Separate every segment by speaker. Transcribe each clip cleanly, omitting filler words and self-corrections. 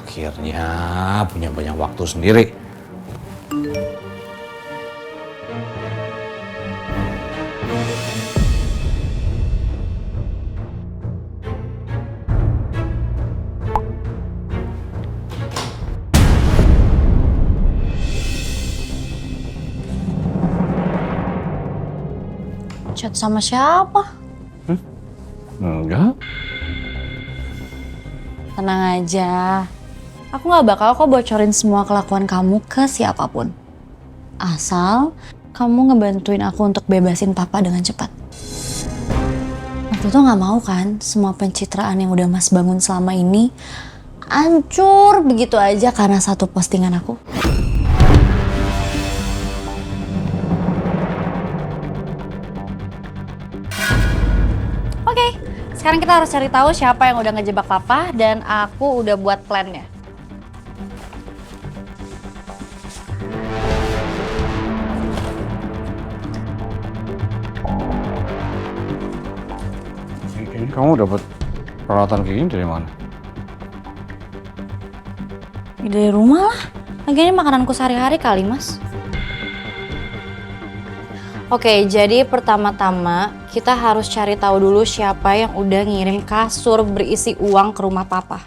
Speaker 1: Akhirnya punya banyak waktu sendiri.
Speaker 2: Chat sama siapa?
Speaker 1: Enggak.
Speaker 2: Tenang aja. Aku gak bakal kok bocorin semua kelakuan kamu ke siapapun. Asal kamu ngebantuin aku untuk bebasin papa dengan cepat. Waktu itu gak mau kan semua pencitraan yang udah Mas bangun selama ini hancur begitu aja karena satu postingan aku. Oke, sekarang kita harus cari tahu siapa yang udah ngejebak papa dan aku udah buat plannya.
Speaker 1: Ini kamu dapat peralatan kayak gini dari mana?
Speaker 2: Dari rumah lah. Lagian ini makananku sehari-hari kali, Mas. Oke, jadi pertama-tama kita harus cari tahu dulu siapa yang udah ngirim kasur berisi uang ke rumah papa.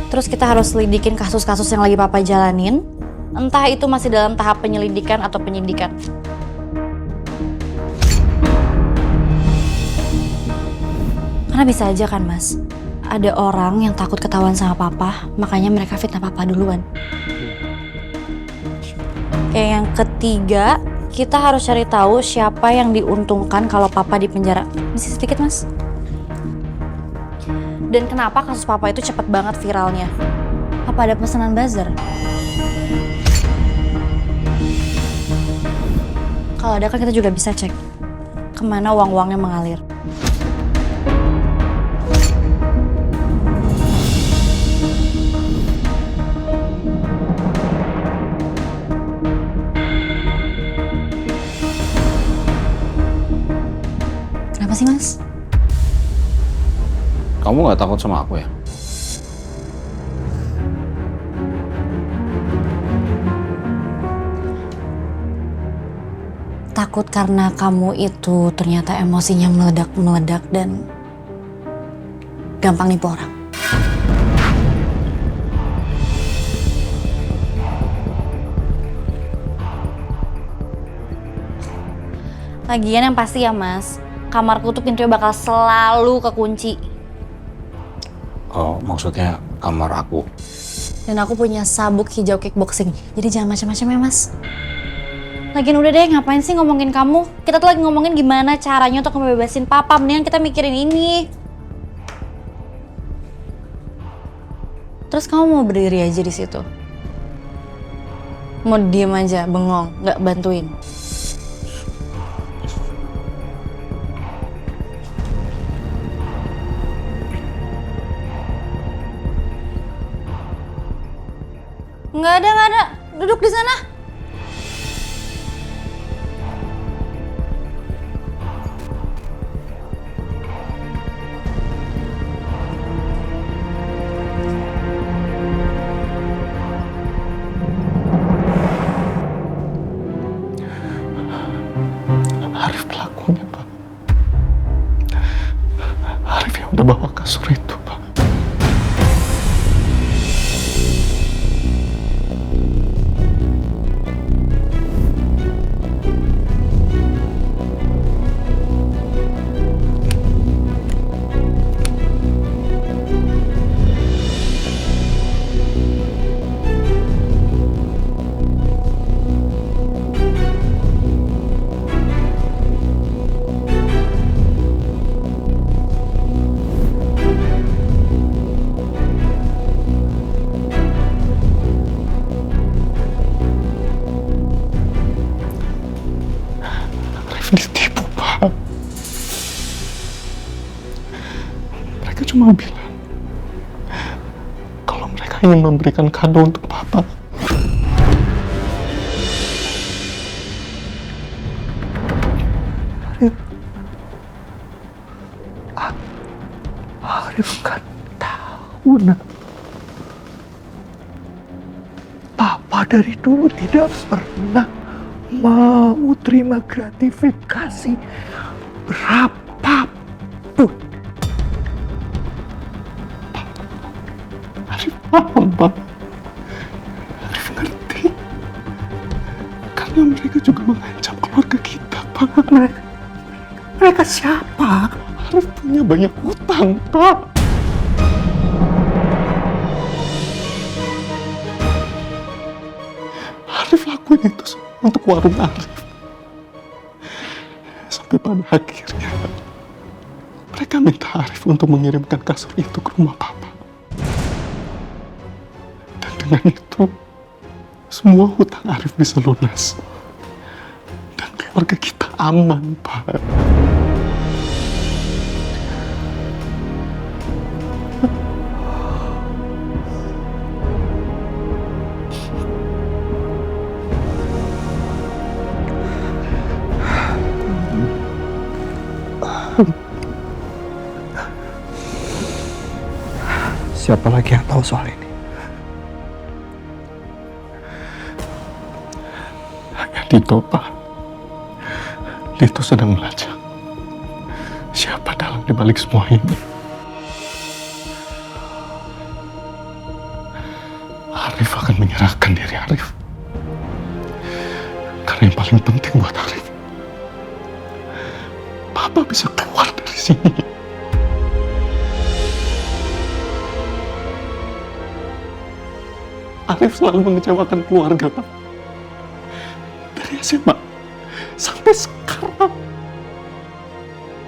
Speaker 2: Terus kita harus selidikin kasus-kasus yang lagi papa jalanin. Entah itu masih dalam tahap penyelidikan atau penyidikan. Karena bisa aja kan, Mas, ada orang yang takut ketahuan sama papa, makanya mereka fitnah papa duluan. Oke, yang ketiga, kita harus cari tahu siapa yang diuntungkan kalau papa di penjara. Masih sedikit, Mas. Dan kenapa kasus papa itu cepet banget viralnya? Apa ada pesanan buzzer? Kalau ada kan kita juga bisa cek kemana uang-uangnya mengalir. Kenapa sih, Mas?
Speaker 1: Kamu nggak takut sama aku ya?
Speaker 2: Takut karena kamu itu ternyata emosinya meledak-meledak dan gampang nipu orang. Lagian yang pasti ya, Mas, kamarku tuh pintunya bakal selalu kekunci.
Speaker 1: Oh, maksudnya kamar aku.
Speaker 2: Dan aku punya sabuk hijau kickboxing. Jadi jangan macam-macam ya, Mas. Lagian udah deh, ngapain sih ngomongin kamu? Kita tuh lagi ngomongin gimana caranya untuk ngebebasin papa. Mendingan kita mikirin ini. Terus kamu mau berdiri aja di situ? Mau diem aja, bengong, nggak bantuin? Nggak ada. Duduk di sana.
Speaker 3: Arif pelakunya, Pak. Arif yang udah bawa kasur itu, Pak. Arif ditipu, Pak. Mereka cuma bilang kalau mereka ingin memberikan kado untuk Papa. Arif kan tahu berguna. Papa dari dulu tidak pernah mau terima gratifikasi berapapun. Arif paham, Pak. Arif ngerti. Karena mereka juga mengancam keluarga kita, Pak. Mereka siapa? Arif punya banyak hutang, Pak. Arif lakuin itu semua untuk warung Arif. Sampai pada akhirnya mereka minta Arif untuk mengirimkan kasur itu ke rumah Papa. Dan dengan itu semua hutang Arif bisa lunas. Dan keluarga kita aman, Pak. Siapa lagi yang tahu soal ini? Hanya Dito, Pak. Dito sedang melacak siapa dalang dibalik semua ini. Arif akan menyerahkan diri Arif. Karena yang paling penting buat Arif, Papa bisa keluar dari sini. Arif selalu mengecewakan keluarga, Pak. Dari SMA sampai sekarang,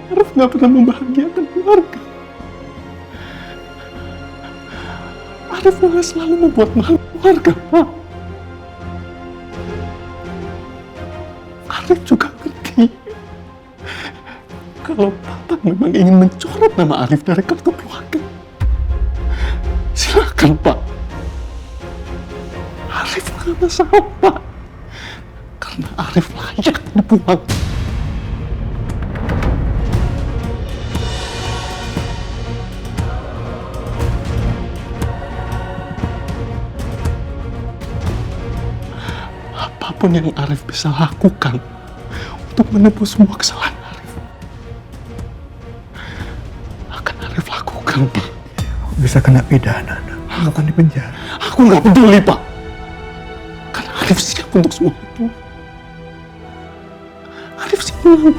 Speaker 3: Arif nggak pernah membahagiakan keluarga. Arif malah selalu membuat malu keluarga, Pak. Arif juga ngerti kalau Papa memang ingin mencoret nama Arif dari kartu keluarga. Silakan, Pak. Arif nggak masalah, Pak. Karena Arif layak dibuang. Apapun yang Arif bisa lakukan untuk menebus semua kesalahan Arif, akan Arif lakukan, Pak.
Speaker 4: Bisa kena pidana, akan di penjara.
Speaker 3: Aku nggak peduli, Pak. Karena Arif siap untuk semua itu. Arif siap menanggung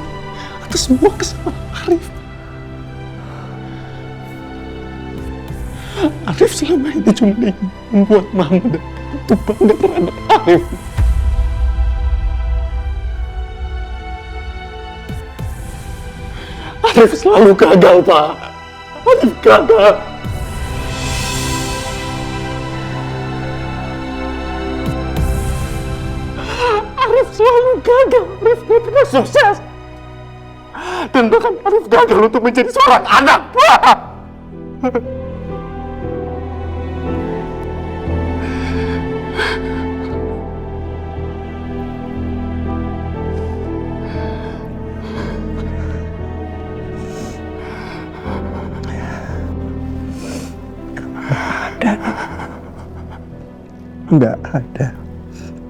Speaker 3: atas semua kesalahan Arif. Arif selama ini cuma ingin membuat Mama dan Tante bangga terhadap Arif. Arif selalu gagal, Pak. Arif gagal. Arif selalu gagal. Arif gak pernah sukses. Dan bahkan Arif gagal untuk menjadi seorang anak, Pak.
Speaker 4: Nggak ada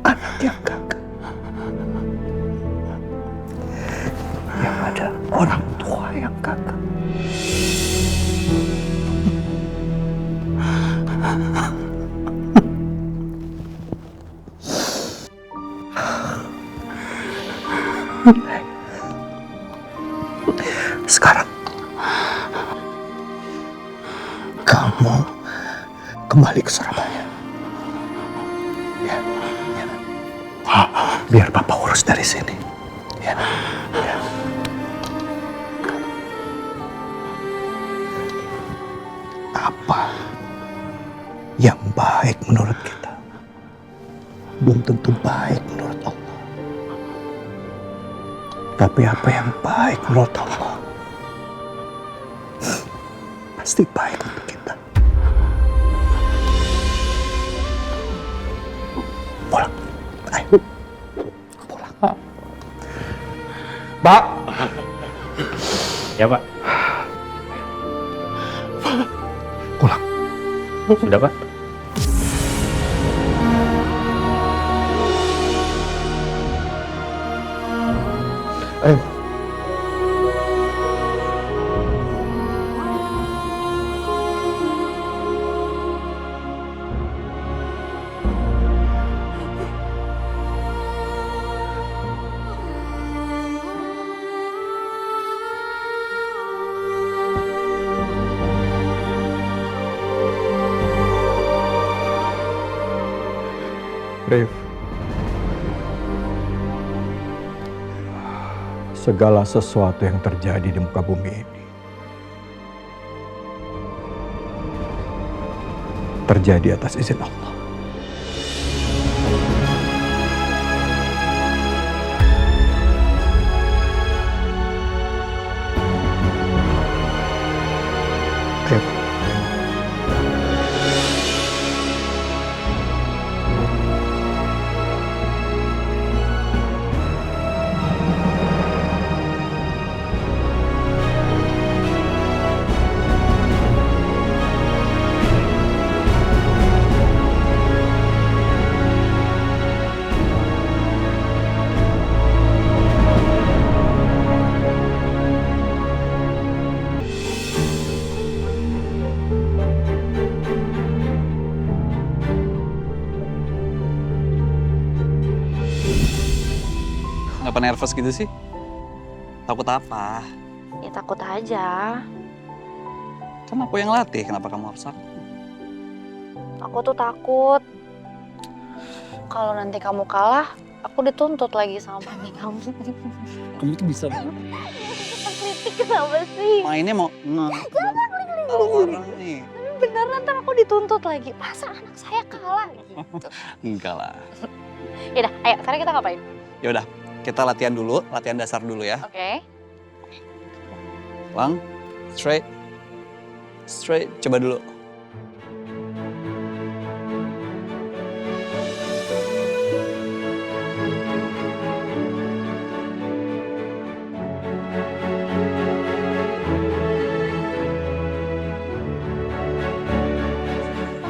Speaker 4: anak yang gagal. Yang ada orang tua yang gagal. Sekarang kamu kembali ke Surabaya. Biar Papa urus dari sini. Ya. Ya. Apa yang baik menurut kita belum tentu baik menurut Allah. Tapi apa yang baik menurut Allah pasti baik untuk kita. Pulang. Ayo.
Speaker 1: Pak. Ya, Pak.
Speaker 4: Pulang.
Speaker 1: Sudah, Pak?
Speaker 3: Ayo. Rif, segala sesuatu yang terjadi di muka bumi ini terjadi atas izin Allah. Ayo.
Speaker 5: Kenapa nervous gitu sih? Takut apa?
Speaker 2: Ya takut aja.
Speaker 5: Kan aku yang latih, kenapa kamu harus takut?
Speaker 2: Aku tuh takut. Kalau nanti kamu kalah, aku dituntut lagi sama mami kamu.
Speaker 5: Kamu tuh bisa banget.
Speaker 2: Kritik kenapa sih?
Speaker 5: Mainnya mau tahu orang nih.
Speaker 2: Beneran ntar aku dituntut lagi. Masa anak saya kalah gitu.
Speaker 5: Enggak lah.
Speaker 2: Yaudah, ayo sekarang kita ngapain?
Speaker 5: Yaudah, kita latihan dulu, latihan dasar dulu ya.
Speaker 2: Oke.
Speaker 5: Lang, straight. Straight, coba dulu.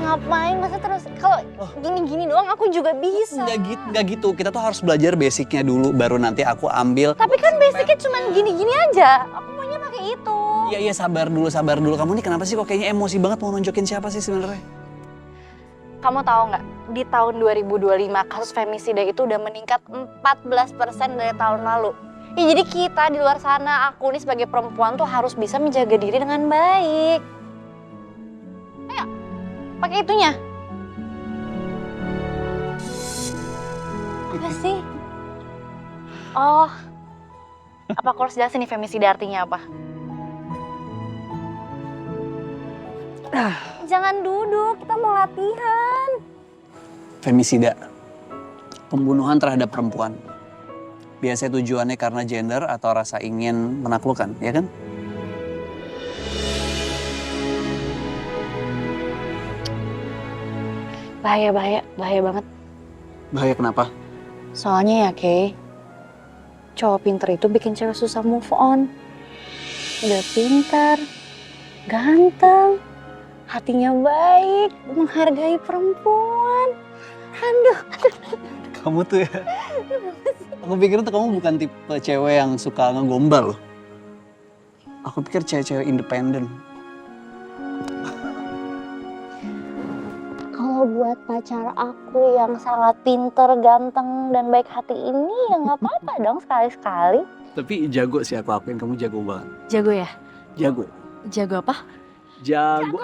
Speaker 2: Ngapain masa terus kalau gini-gini doang aku juga bisa.
Speaker 5: Enggak gitu. Kita tuh harus belajar basicnya dulu, baru nanti aku ambil.
Speaker 2: Tapi kan basicnya cuma gini-gini aja. Aku maunya pakai itu.
Speaker 5: Iya, sabar dulu. Kamu nih kenapa sih kok kayaknya emosi banget mau nunjukin siapa sih sebenarnya?
Speaker 2: Kamu tahu nggak, di tahun 2025 kasus femisida itu udah meningkat 14% dari tahun lalu. Ya, jadi kita di luar sana, aku nih sebagai perempuan tuh harus bisa menjaga diri dengan baik. Ayo, pakai itunya. Apa sih? Oh, apa aku harus jelasin nih femisida artinya apa? Jangan duduk, kita mau latihan.
Speaker 5: Femisida, pembunuhan terhadap perempuan. Biasanya tujuannya karena gender atau rasa ingin menaklukkan, ya kan?
Speaker 2: Bahaya banget.
Speaker 5: Bahaya kenapa?
Speaker 2: Soalnya ya, Kay, cowok pinter itu bikin cewek susah move on. Udah pinter, ganteng, hatinya baik, menghargai perempuan. Aduh.
Speaker 5: Kamu tuh ya, aku pikir tuh kamu bukan tipe cewek yang suka ngegombal loh. Aku pikir cewek-cewek independen.
Speaker 2: Kalau buat pacar aku yang sangat pinter, ganteng, dan baik hati ini ya nggak apa-apa dong sekali-sekali.
Speaker 5: Tapi jago sih aku akuin, kamu jago banget.
Speaker 2: Jago ya?
Speaker 5: Jago.
Speaker 2: Jago apa?
Speaker 5: Jago.